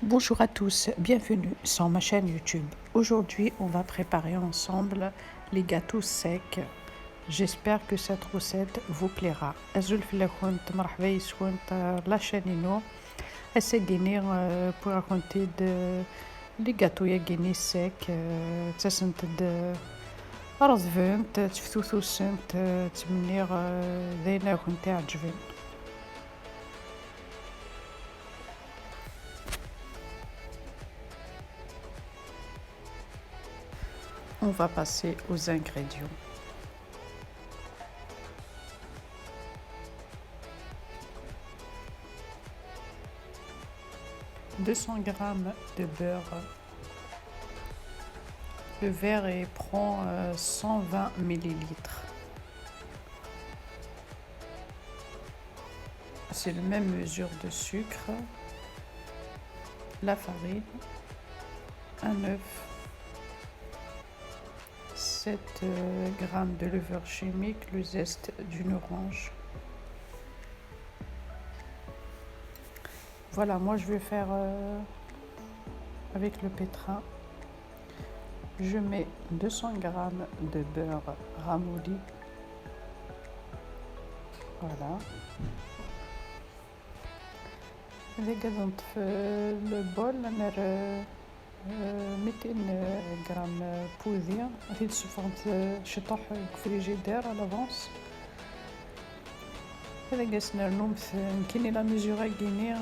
Bonjour à tous, bienvenue sur ma chaîne YouTube. Aujourd'hui, on va préparer ensemble les gâteaux secs. J'espère que cette recette vous plaira. La chaîne Ino. Pour raconter les gâteaux secs. رضفنت تفتوثوسنت تمنير ذينا كنت عجبين. On va passer aux ingrédients. « 200 g de beurre. Le verre prend 120 ml. C'est la même mesure de sucre, la farine, un œuf, 7 g de levure chimique, le zeste d'une orange. Voilà, moi je vais faire avec le pétrin. Je mets 200 g de beurre ramolli. Voilà. هذا نطفي البول ندير 200 غرام بوذية غادي تشوفهم شطوح الفريجيدير على لافونس. هذا قاس نرنوم كيني لا ميزور كيني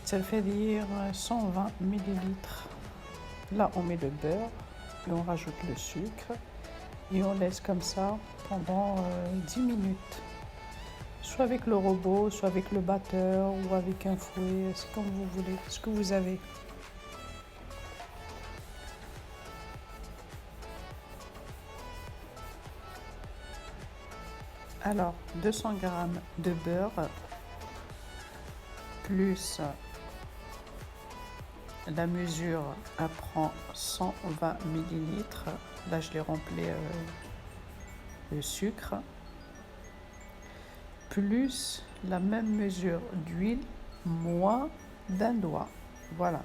ترفدير 120 millilitres. Là on met le beurre et on rajoute le sucre et on laisse comme ça pendant 10 minutes. Soit avec le robot, soit avec le batteur ou avec un fouet, c'est comme vous voulez, ce que vous avez. Alors, 200 g de beurre, plus la mesure prend 120 ml. Là, je l'ai rempli le sucre. Plus la même mesure d'huile, moins d'un doigt. Voilà,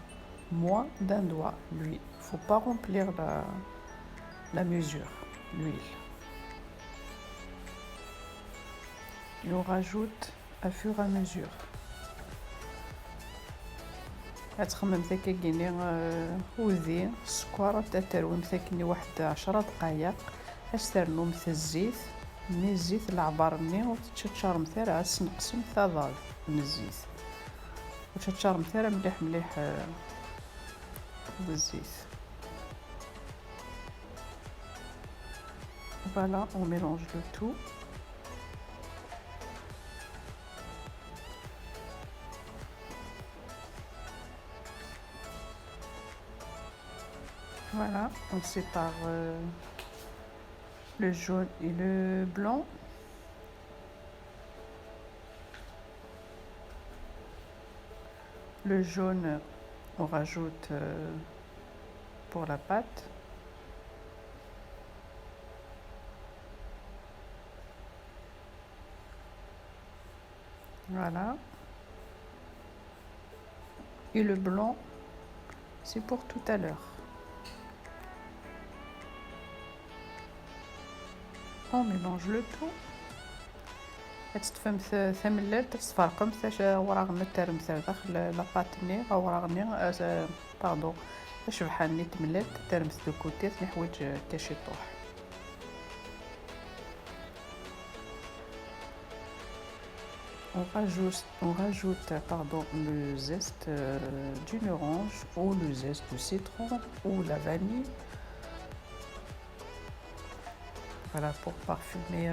moins d'un doigt l'huile. Il ne faut pas remplir la mesure, l'huile. Et on rajoute à fur et à mesure. غتخمم كيني وذي السكر تتروم ثاكني واحد 10 دقائق استرنوم الزيت من الزيت العبرني وتتشرم مثلا نقسم ثلاث من الزيت وتتشرم مثلا مليح بالزيت. Voilà, on mélange le tout. Voilà, on sépare le jaune et le blanc. Le jaune, on rajoute pour la pâte. Voilà. Et le blanc, c'est pour tout à l'heure. On mélange le tout. تتفهم ثملات تتفرقم تاش وراغنا ترمث داخل لاباطني او وراغني باردون اش بحالني تملات ترمث دو كوتي نحويج كاش يطوح. On rajoute le zeste d'une orange ou le zeste de citron ou la vanille. Voilà, pour parfumer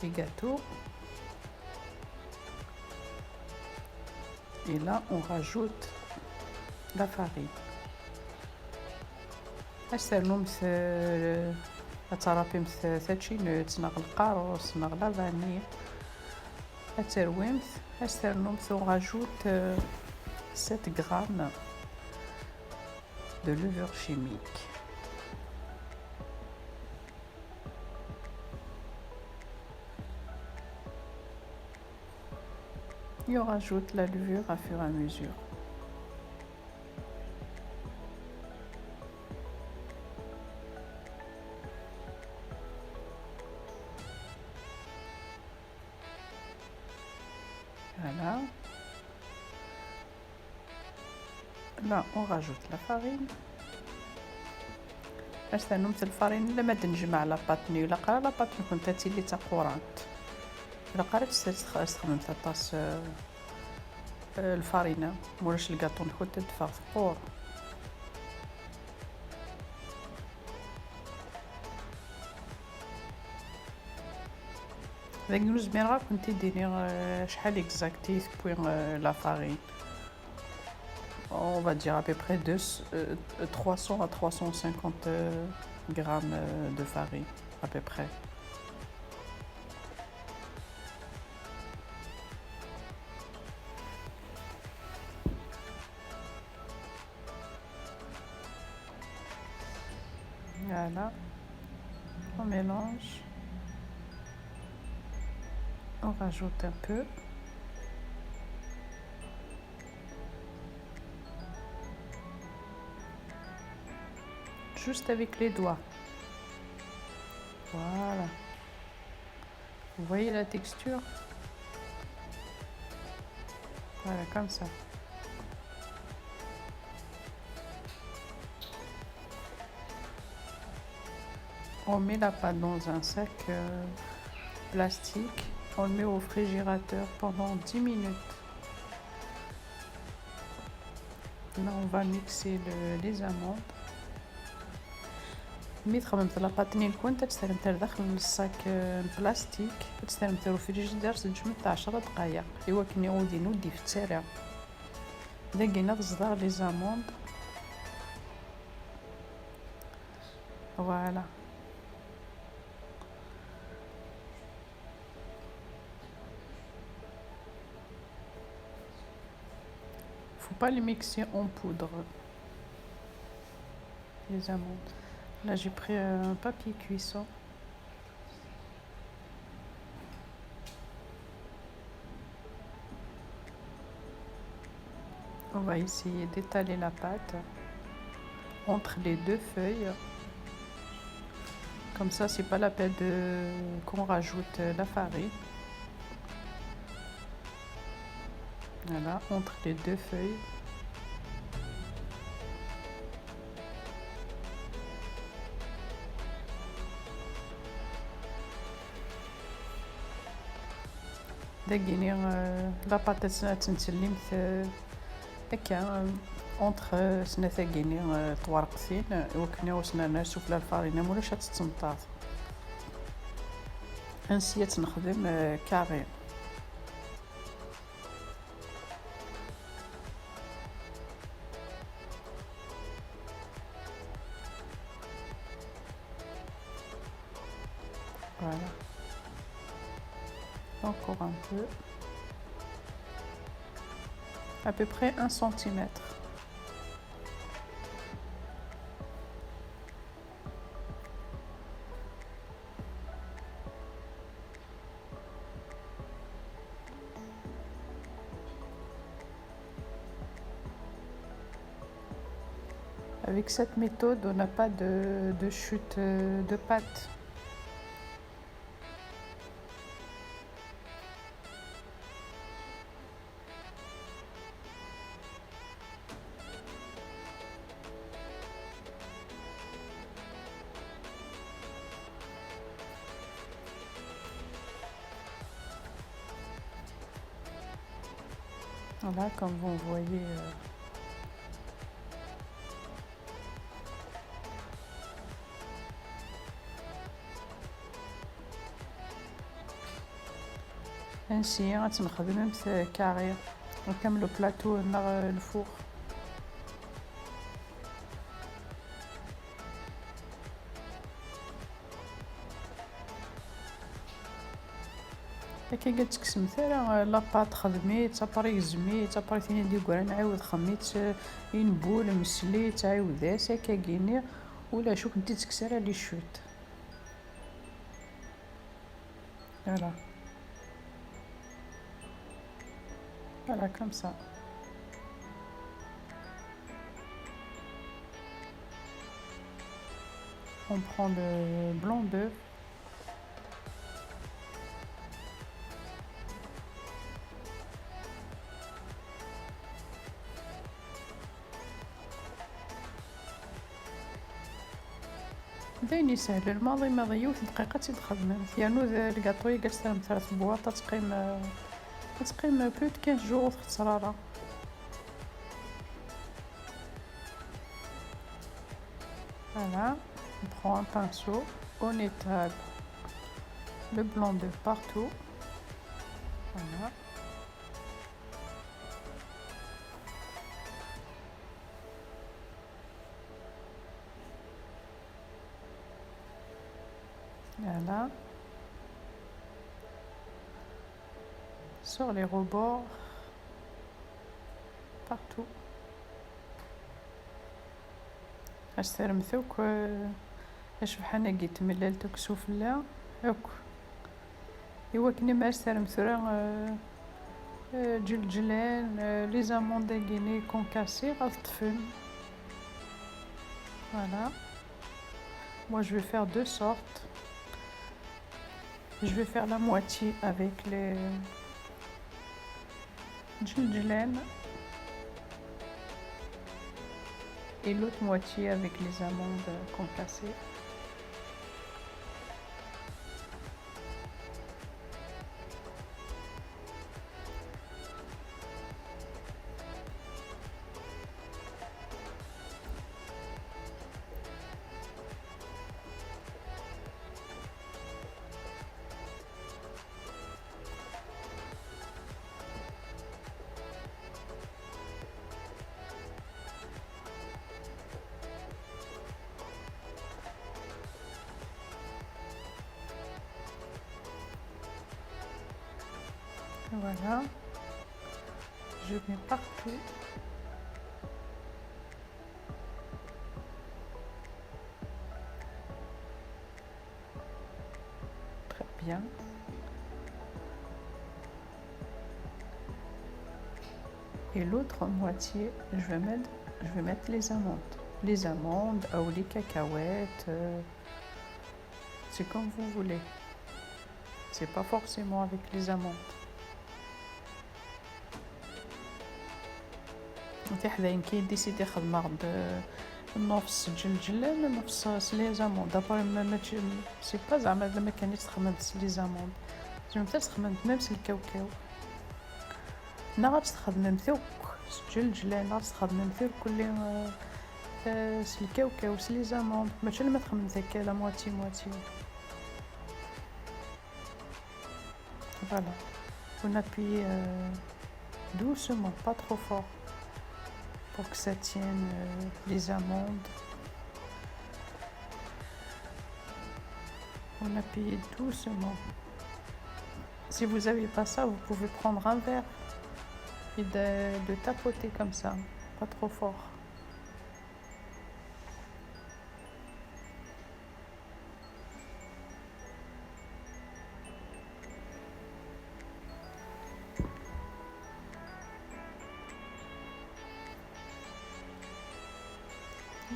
les gâteaux. Et là, on rajoute la farine. أسترنو أترابي ثاتشينوت نغ القاروص نغ لا فاني أترويمث أسترنو on rajoute 7 g de levure chimique. Et on rajoute la levure à fur et à mesure. Là, on rajoute la farine. أستنى مثل الفارين لما تنجمع لاباطني ولا قرا لاباطني كنت تيلي تا قورانت إلا قرات تستخدم تا طاس الفارينة مولاش الكاطون كنت تدفع ثقور. ذاك نوز بين غا كنت ديري شحال اكزاكتي بوين لا فارين. On va dire à peu près 300 à 350 grammes de farine, à peu près. Voilà, on mélange, on rajoute un peu. Juste avec les doigts. Voilà. Vous voyez la texture? Voilà, comme ça. On met la pâte dans un sac plastique. On le met au frigérateur pendant 10 minutes. Là, on va mixer les amandes. ملي تخممت لاباطني الكون تستلم تاع داخل الصاك البلاستيك تستلم تاع الفريجيدير تنجم تاع 10 دقائق ايوا كي نودي في التسارع دقينا تصدر لي زاموند. فوالا faut pas les mixer en poudre les amandes. Là, j'ai pris un papier cuisson. On va essayer d'étaler la pâte entre les deux feuilles. Comme ça, c'est pas la peine qu'on rajoute la farine. Voilà, entre les deux feuilles. داقيني لاباط تنسلم هكا اونتر سنا ثاقيني طوارقتين وكنا وسنا نشوف لا الفارينه مولاش تتنطاط انسيه تنخدم كاري. Voilà. Encore un peu. À peu près 1 centimètre. Avec cette méthode, on n'a pas de chute de pâte. Voilà, comme vous voyez, ainsi غنخدم كاري نكملو بلاطو الفوق. هكا قلت كسمت راه لاباط خدميت ابري زميت ابري ثاني ندير كرا نعاود خميت ينبول مسليت عاودات هكا كيني ولا شو كنتي تكسر لي شوت. Voilà. Voilà, comme ça. On prend le blanc d'œuf. داين يسهل الماضي ماضي يوث دقيقة تخدمت يانو الكاطو يقسم ثلاث بواطة تقيم بلو دو 15 جور تصرارا. Voilà, on prend un pinceau, on étale le blanc de partout. Voilà. Voilà. Sur les rebords, partout. استرمثوك اشبح انا قيت مللتك سفلى هاك ايوا كني ما استرمثو راه جلجلان لي زاموند غيني كونكاسي غطفن. Voilà. Moi je vais faire deux sortes. Je vais faire la moitié avec les جلجلان et l'autre moitié avec les amandes concassées. Voilà, je mets partout. Très bien. Et l'autre moitié, je vais mettre les amandes. Les amandes ou les cacahuètes, c'est comme vous voulez. C'est pas forcément avec les amandes. انت حذاين كي ديسيدي خدمة غد نص جلجلان نص لي زاموند دابا ما سي با زعما ما كانيش تخمم لي زاموند زعما حتى تخمم ميم الكاوكاو نا غتخدم ثوك جلجلان غتخدم ثوك كل الكاوكاو لي زاموند ماشي ما تخمم هكا لا مواتي. Voilà, on appuie doucement, pas trop fort, pour que ça tienne les amandes. On appuie doucement. Si vous n'avez pas ça, vous pouvez prendre un verre et de tapoter comme ça, pas trop fort.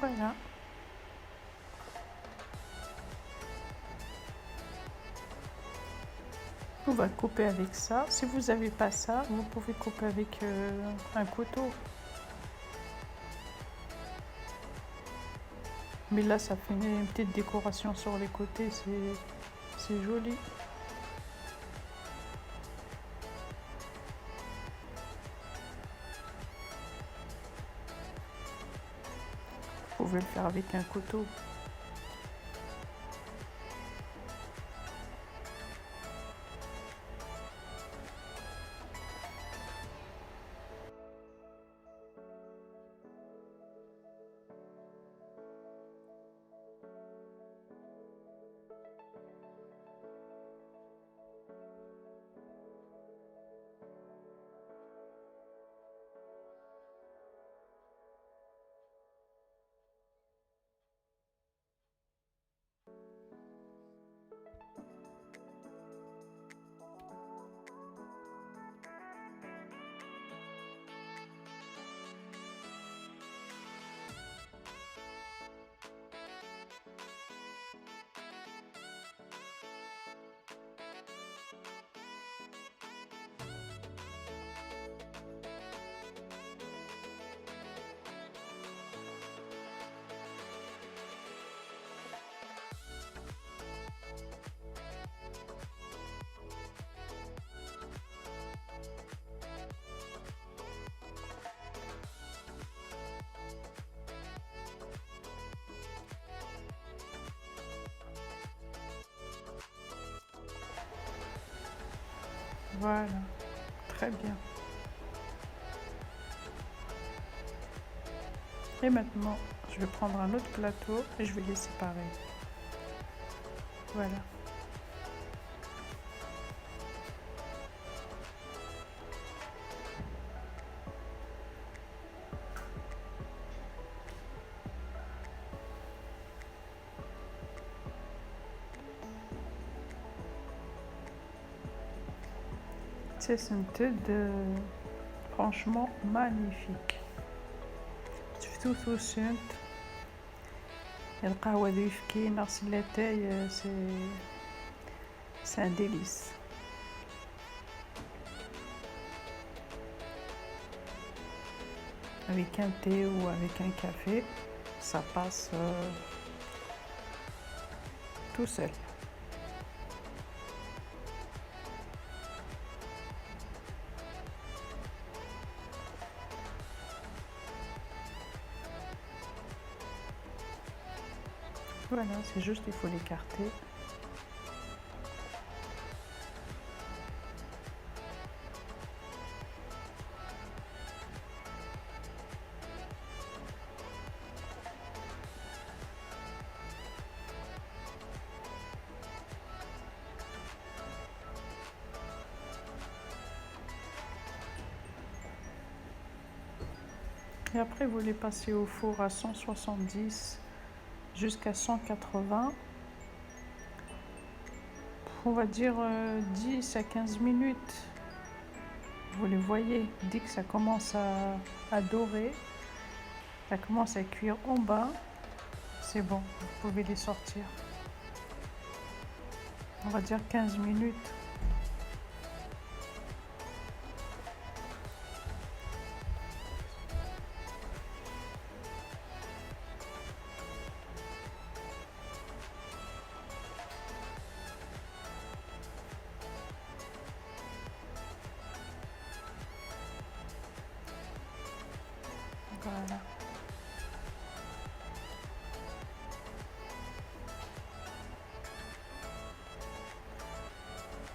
Voilà. On va couper avec ça. Si vous n'avez pas ça, vous pouvez couper avec un couteau. Mais là, ça fait une petite décoration sur les côtés, c'est joli. Vous pouvez le faire avec un couteau. Voilà, très bien. Et maintenant, je vais prendre un autre plateau et je vais les séparer. Voilà. C'est une tête franchement magnifique. شفتو ثوسنت القهوة ذي يفكي نغس لاتاي c'est un délice. Avec un thé ou avec un café, ça passe tout seul. Voilà, c'est juste, il faut l'écarter. Et après, vous les passez au four à 170 jusqu'à 180. On va dire 10 à 15 minutes. Vous les voyez, dès que ça commence à dorer, ça commence à cuire en bas, c'est bon, vous pouvez les sortir. On va dire 15 minutes. Voilà.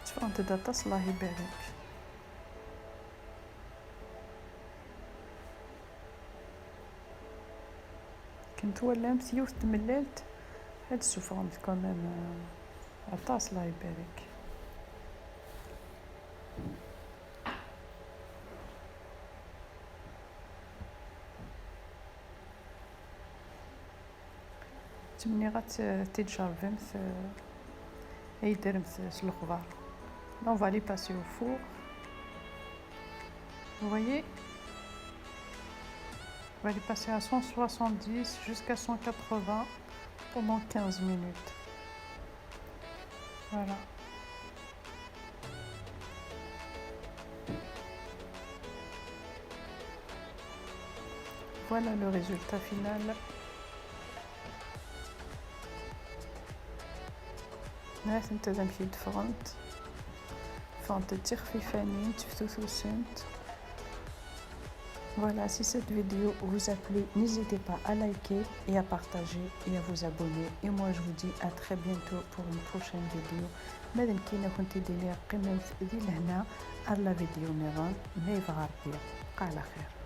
تفرنت داطاس الله يبارك. كنت ولا مسيوث تمللت هاد السفرنت كمان عطاس الله يبارك. تمني غتجربمت اي درمت الخضار. Là, on va les passer au four. Vous voyez, on va les passer à 170 jusqu'à 180 pendant 15 minutes. Voilà. Voilà le résultat final. هنا تنتظم في الفرن تخفيفانين تفتوثو سنت. Voilà, si cette vidéo vous a plu, n'hésitez pas à liker et à partager et à vous abonner. Et moi, je vous dis à très bientôt pour une prochaine vidéo. مادام كاينه كنتي ديري قيمه ديال هنا على فيديو نيران ما يبغى ربي على خير.